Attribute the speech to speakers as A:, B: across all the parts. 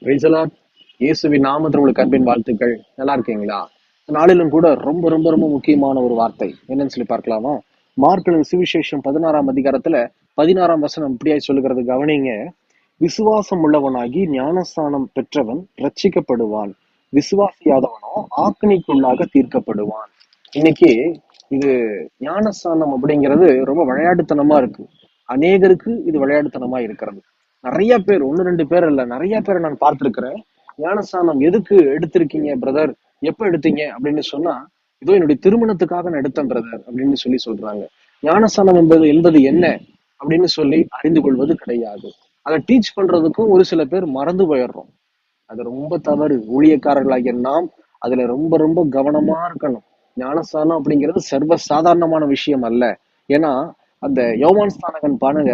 A: Praise the Lord. இயேசுவின் நாமத்தில் உங்களுக்கு அன்பின் வாழ்த்துக்கள். நல்லா இருக்கீங்களா? நாளிலும் கூட ரொம்ப ரொம்ப ரொம்ப முக்கியமான ஒரு வார்த்தை என்னன்னு சொல்லி பார்க்கலாமா? மார்க் சுவிசேஷம் 16ஆம் அதிகாரத்துல 16ஆம் வசனம் இப்படியாய் சொல்லுகிறது, கவனிங்க. விசுவாசம் உள்ளவனாகி ஞானஸ்நானம் பெற்றவன் ரட்சிக்கப்படுவான், விசுவாசியாதவனோ ஆக்கினைக்குள்ளாக தீர்க்கப்படுவான். இன்னைக்கு இது ஞானஸ்நானம் அப்படிங்கிறது ரொம்ப விளையாட்டுத்தனமா இருக்கு. அநேகருக்கு இது விளையாட்டுத்தனமா இருக்கிறது. நிறைய பேர், ஒன்னு ரெண்டு பேர் இல்ல, நிறைய பேரை நான் பார்த்திருக்கிறேன். ஞானஸ்நானம் எதுக்கு எடுத்திருக்கீங்க பிரதர், எப்ப எடுத்தீங்க அப்படின்னு சொன்னா, இதோ என்னுடைய திருமணத்துக்காக நான் எடுத்தேன் பிரதர் அப்படின்னு சொல்றாங்க. ஞானஸ்நானம் என்பது என்ன அப்படின்னு சொல்லி அறிந்து கொள்வது கிடையாது. அதை டீச் பண்றதுக்கும் ஒரு சில பேர் மறந்து போயிடுறோம். அது ரொம்ப தவறு. ஊழியக்காரர்களாகிய நாம் அதுல ரொம்ப ரொம்ப கவனமா இருக்கணும். ஞானஸ்தானம் அப்படிங்கிறது சர்வ சாதாரணமான விஷயம் அல்ல. ஏன்னா அந்த யோவான் ஸ்நானகன் பாருங்க,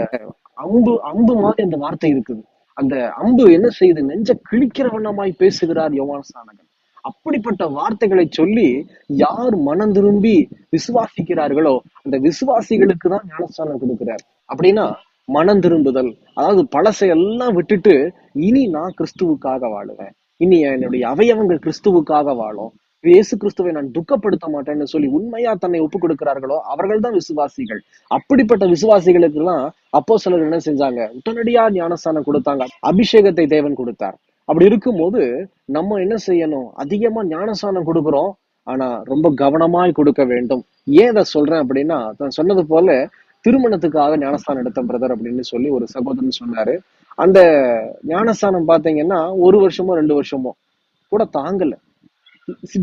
A: அம்பு அம்பு மாதிரி அந்த வார்த்தை இருக்குது. அந்த அம்பு என்ன செய்யுது? நெஞ்ச கிழிக்கிற வண்ணமாய் பேசுகிறார் யோவான் ஸ்நானகன். அப்படிப்பட்ட வார்த்தைகளை சொல்லி யார் மனம் திரும்பி விசுவாசிக்கிறார்களோ அந்த விசுவாசிகளுக்கு தான் ஞானஸ்தானம் கொடுக்கிறார். அப்படின்னா மனம் திரும்புதல், அதாவது பழசையெல்லாம் விட்டுட்டு இனி நான் கிறிஸ்துவுக்காக வாழுவேன், இனி என்னுடைய அவயவங்கள் கிறிஸ்துவுக்காக வாழும், இயேசு கிறிஸ்துவை நான் துக்கப்படுத்த மாட்டேன்னு சொல்லி உண்மையா தன்னை ஒப்பு கொடுக்கிறார்களோ அவர்கள் தான் விசுவாசிகள். அப்படிப்பட்ட விசுவாசிகளுக்கு எல்லாம் அப்போஸ்தலர்கள் என்ன செஞ்சாங்க? உடனடியா ஞானஸ்தானம் கொடுத்தாங்க. அபிஷேகத்தை தேவன் கொடுத்தார். அப்படி இருக்கும்போது நம்ம என்ன செய்யணும்? அதிகமா ஞானஸ்தானம் கொடுக்கிறோம், ஆனா ரொம்ப கவனமாய் கொடுக்க வேண்டும். ஏன் இதை சொல்றேன் அப்படின்னா, நான் சொன்னது போல திருமணத்துக்காக ஞானஸ்தானம் எடுத்த பிரதர் அப்படின்னு சொல்லி ஒரு சகோதரன் சொன்னாரு. அந்த ஞானஸ்தானம் பாத்தீங்கன்னா 1 வருஷமோ 2 வருஷமோ கூட தாங்கல,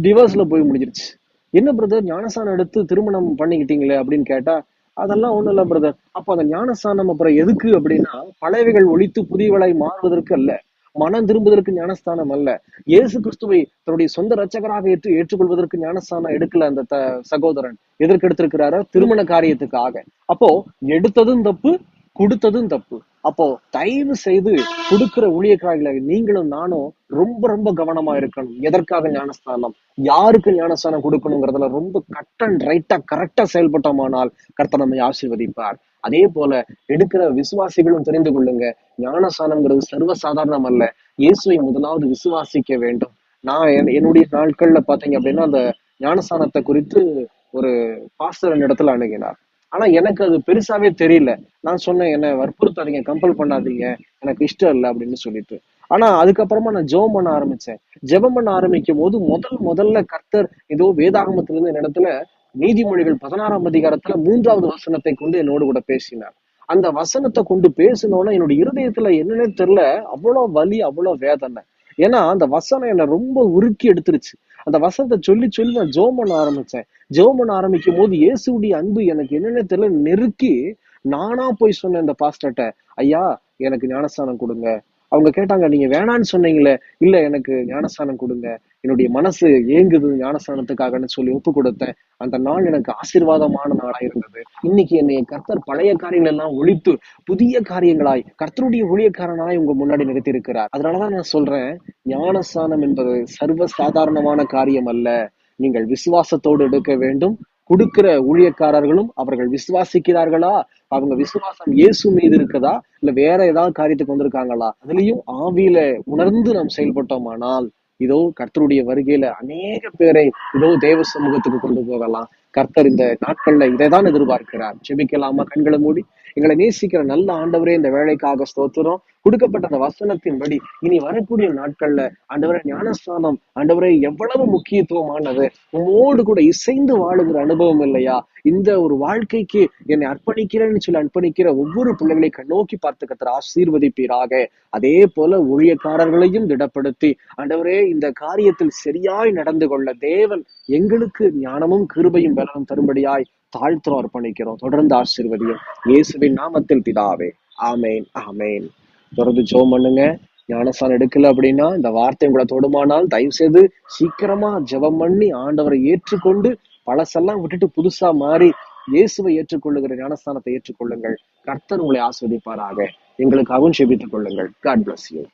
A: டிவோர்ஸ்ல போய் முடிஞ்சிருச்சு. என்ன பிரதர், ஞானஸ்தானம் எடுத்து திருமணம் பண்ணிக்கிட்டீங்களே அப்படின்னு கேட்டா, அதெல்லாம் ஒண்ணும் இல்ல பிரதர். அப்ப அந்த ஞானஸ்தானம் அப்புறம் எதுக்கு அப்படின்னா, பழையவைகள் ஒழித்து புதியவளாய் மாறுவதற்கு அல்ல, மனம் திரும்புவதற்கு ஞானஸ்தானம் அல்ல, இயேசு கிறிஸ்துவை தன்னுடைய சொந்த ரட்சகராக ஏற்றுக்கொள்வதற்கு ஞானஸ்தானம் எடுக்கல அந்த சகோதரன். எதற்கு எடுத்திருக்கிறாரோ? திருமண காரியத்துக்காக. அப்போ எடுத்ததும் தப்பு, கொடுத்ததும் தப்பு. அப்போ தயவு செய்து கொடுக்கிற ஊழியக்காரர்களை நீங்களும் நானும் ரொம்ப ரொம்ப கவனமா இருக்கணும். எதற்காக ஞானஸ்தானம், யாருக்கு ஞானஸ்தானம் கொடுக்கணுங்கிறதுல ரொம்ப கட் அண்ட் ரைட்டா கரெக்டா செயல்பட்டோமானால் கர்த்தர் நம்மை ஆசீர்வதிப்பார். அதே போல எடுக்கிற விசுவாசிகளும் தெரிந்து கொள்ளுங்க, ஞானஸ்தானம்ங்கிறது சர்வசாதாரணம் அல்ல. இயேசுவை முதலாவது விசுவாசிக்க வேண்டும். நான் என்னுடைய நாட்கள்ல பாத்தீங்க அப்படின்னா அந்த ஞானஸ்தானத்தை குறித்து ஒரு பாஸ்டர் இடத்துல அணுகினார். ஆனா எனக்கு அது பெருசாவே தெரியல. நான் சொன்னேன், என்ன வற்புறுத்தாதீங்க, கம்பல் பண்ணாதீங்க, எனக்கு இஷ்டம் இல்லை அப்படின்னு சொல்லிட்டு. ஆனா அதுக்கப்புறமா நான் ஜெபம் பண்ண ஆரம்பிச்சேன். ஜெபம் பண்ண ஆரம்பிக்கும் போது முதல்ல கர்த்தர் ஏதோ வேதாகமத்திலிருந்து இந்த இடத்துல நீதிமொழிகள் 16ஆம் அதிகாரத்துல 3வது வசனத்தை கொண்டு என்னோடு கூட பேசினார். அந்த வசனத்தை கொண்டு பேசினோன்னா என்னுடைய இருதயத்துல என்னன்னே தெரியல, அவ்வளவு வலி, அவ்வளவு வேதனை. ஏன்னா அந்த வசனம் என்னை ரொம்ப உருக்கி எடுத்துருச்சு. அந்த வசனத்தை சொல்லி சொல்லி நான் ஜெபம் பண்ண ஆரம்பிச்சேன். ஜெபம் பண்ண ஆரம்பிக்கும் போது இயேசுடைய அன்பு எனக்கு என்னன்னே தெரியல நெருக்கி, நானா போய் சொன்னேன் இந்த பாஸ்டர்ட்ட, ஐயா எனக்கு ஞானஸ்தானம் கொடுங்க. அவங்க கேட்டாங்க, நீங்க வேணான்னு சொன்னீங்களே. இல்ல, எனக்கு ஞானஸ்தானம் கொடுங்க, என்னுடைய மனசு ஏங்குது ஞானஸ்தானத்துக்காகன்னு சொல்லி ஒப்பு கொடுத்தேன். அந்த நாள் எனக்கு ஆசீர்வாதமான நாளா இருந்தது. இன்னைக்கு என்னை கர்த்தர் பழைய காரியங்கள் எல்லாம் ஒழித்து புதிய காரியங்களாய் கர்த்தருடைய ஊழியக்காரனாய் உங்க முன்னாடி நிறுத்தி இருக்கிறார். அதனாலதான் நான் சொல்றேன், ஞானஸ்தானம் என்பது சர்வ சாதாரணமான காரியம் அல்ல. நீங்கள் விசுவாசத்தோடு எடுக்க வேண்டும். கொடுக்கிற ஊழியக்காரர்களும் அவர்கள் விசுவாசிக்கிறார்களா, அவங்க விசுவாசம் இயேசு மீது இருக்குதா, இல்ல வேற ஏதாவது காரியத்துக்கு வந்திருக்காங்களா, அதுலயும் ஆவியில உணர்ந்து நாம் செயல்பட்டோமானால் இதோ கர்த்தருடைய வருகையில அநேக பேரை இதோ தேவ சமூகத்துக்கு கொண்டு போகலாம். கர்த்தர் இந்த நாட்கள்ல இதைதான் எதிர்பார்க்கிறார். ஜெபிக்கலாமா? கண்களை மூடி. எங்களை நேசிக்கிற நல்ல ஆண்டவரே, இந்த வேலைக்காக ஸ்தோத்திரம். கொடுக்கப்பட்ட அந்த வசனத்தின்படி இனி வரக்கூடிய நாட்கள்ல ஆண்டவரே ஞானஸ்தானம் ஆண்டவரே எவ்வளவு முக்கியத்துவமானது. உம்மோடு கூட இசைந்து வாழுகிற அனுபவம் இல்லையா? இந்த ஒரு வாழ்க்கைக்கு என்னை அர்ப்பணிக்கிறேன்னு சொல்லி அர்ப்பணிக்கிற ஒவ்வொரு பிள்ளைகளை நோக்கி பார்த்து கர்த்தர் ஆசீர்வதிப்பீராக. அதே போல ஊழியக்காரர்களையும் திடப்படுத்தி ஆண்டவரே இந்த காரியத்தில் சரியாய் நடந்து கொள்ள தேவன் எங்களுக்கு ஞானமும் கிருபையும் பலனும் தரும்படியாய் தாழ்த்துறோம், அர்ப்பணிக்கிறோம். தொடர்ந்து ஆசீர்வதியும் இயேசுவின் நாமத்தில் பிதாவே. ஆமேன், ஆமேன். தொடர்ந்து ஜெபம் பண்ணுங்க. ஞானஸ்தானம் எடுக்கல அப்படின்னா இந்த வார்த்தை உங்களை தொடுமானால் தயவு செய்து சீக்கிரமா ஜெபம் பண்ணி ஆண்டவரை ஏற்றுக்கொண்டு பழசெல்லாம் விட்டுட்டு புதுசா மாறி இயேசுவை ஏற்றுக்கொள்ளுகிற ஞானஸ்தானத்தை ஏற்றுக்கொள்ளுங்கள். கர்த்தர் உங்களை ஆஸ்வதிப்பாராக. எங்களுக்காகவும் ஜெபித்துக் கொள்ளுங்கள். God bless you.